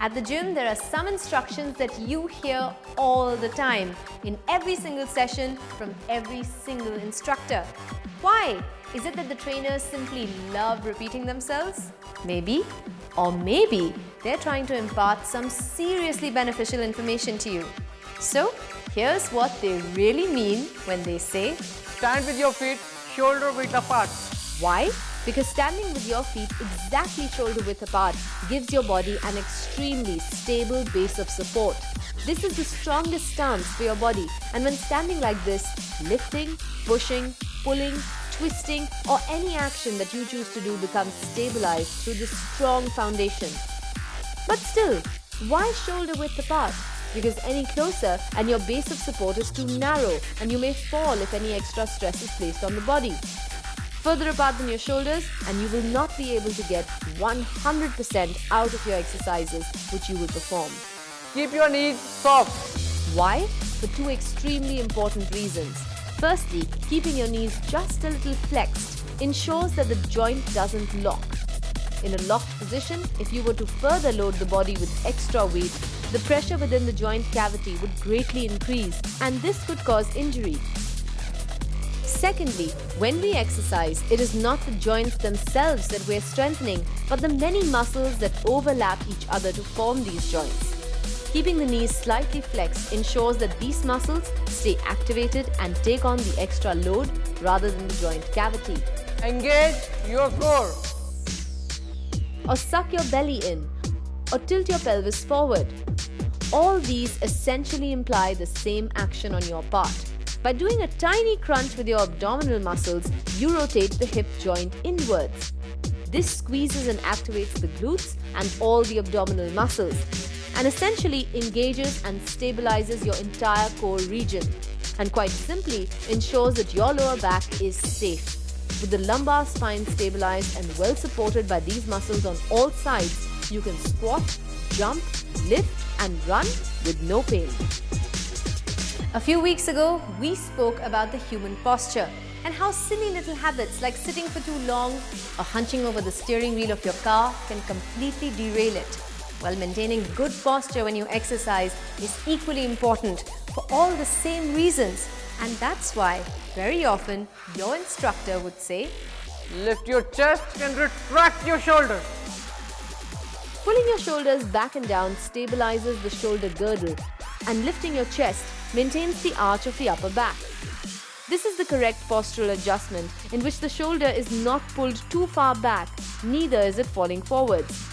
At the gym, there are some instructions that you hear all the time in every single session from every single instructor. Why? Is it that the trainers simply love repeating themselves? Maybe. Or maybe they're trying to impart some seriously beneficial information to you. So, here's what they really mean when they say, stand with your feet shoulder width apart. Why? Because standing with your feet exactly shoulder width apart gives your body an extremely stable base of support. This is the strongest stance for your body, and when standing like this, lifting, pushing, pulling, twisting or any action that you choose to do becomes stabilized through this strong foundation. But still, why shoulder width apart? Because any closer and your base of support is too narrow and you may fall if any extra stress is placed on the body. Further apart than your shoulders and you will not be able to get 100% out of your exercises which you will perform. Keep your knees soft. Why? For two extremely important reasons. Firstly, keeping your knees just a little flexed ensures that the joint doesn't lock. In a locked position, if you were to further load the body with extra weight, the pressure within the joint cavity would greatly increase and this could cause injury. Secondly, when we exercise, it is not the joints themselves that we are strengthening, but the many muscles that overlap each other to form these joints. Keeping the knees slightly flexed ensures that these muscles stay activated and take on the extra load rather than the joint cavity. Engage your core. Or suck your belly in, or tilt your pelvis forward. All these essentially imply the same action on your part. By doing a tiny crunch with your abdominal muscles, you rotate the hip joint inwards. This squeezes and activates the glutes and all the abdominal muscles, and essentially engages and stabilizes your entire core region, and quite simply ensures that your lower back is safe. With the lumbar spine stabilized and well supported by these muscles on all sides, you can squat, jump, lift and run with no pain. A few weeks ago, we spoke about the human posture and how silly little habits like sitting for too long or hunching over the steering wheel of your car can completely derail it. While maintaining good posture when you exercise is equally important for all the same reasons, and that's why very often your instructor would say, lift your chest and retract your shoulders. Pulling your shoulders back and down stabilizes the shoulder girdle, and lifting your chest maintains the arch of the upper back. This is the correct postural adjustment in which the shoulder is not pulled too far back, neither is it falling forwards.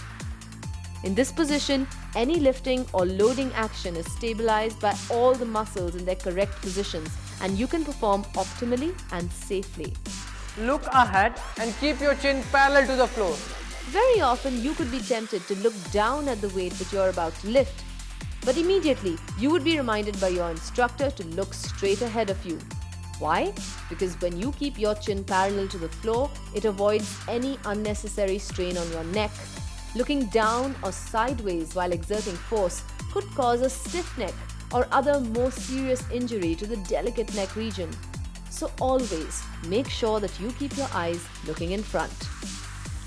In this position, any lifting or loading action is stabilized by all the muscles in their correct positions and you can perform optimally and safely. Look ahead and keep your chin parallel to the floor. Very often you could be tempted to look down at the weight that you're about to lift. But immediately, you would be reminded by your instructor to look straight ahead of you. Why? Because when you keep your chin parallel to the floor, it avoids any unnecessary strain on your neck. Looking down or sideways while exerting force could cause a stiff neck or other more serious injury to the delicate neck region. So always make sure that you keep your eyes looking in front.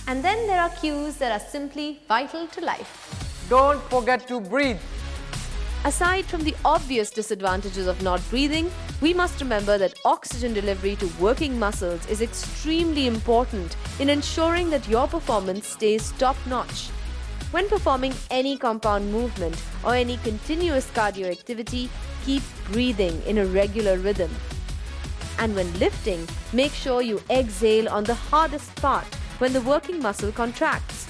And then there are cues that are simply vital to life. Don't forget to breathe. Aside from the obvious disadvantages of not breathing, we must remember that oxygen delivery to working muscles is extremely important in ensuring that your performance stays top-notch. When performing any compound movement or any continuous cardio activity, keep breathing in a regular rhythm. And when lifting, make sure you exhale on the hardest part when the working muscle contracts.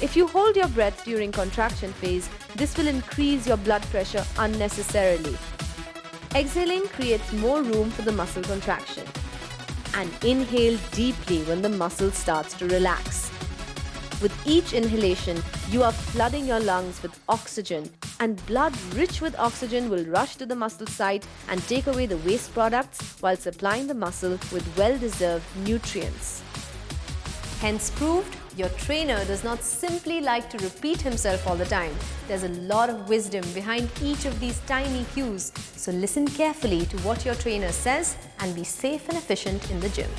If you hold your breath during contraction phase, this will increase your blood pressure unnecessarily. Exhaling creates more room for the muscle contraction. And inhale deeply when the muscle starts to relax. With each inhalation, you are flooding your lungs with oxygen, and blood rich with oxygen will rush to the muscle site and take away the waste products while supplying the muscle with well-deserved nutrients. Hence proved, your trainer does not simply like to repeat himself all the time. There's a lot of wisdom behind each of these tiny cues. So listen carefully to what your trainer says and be safe and efficient in the gym.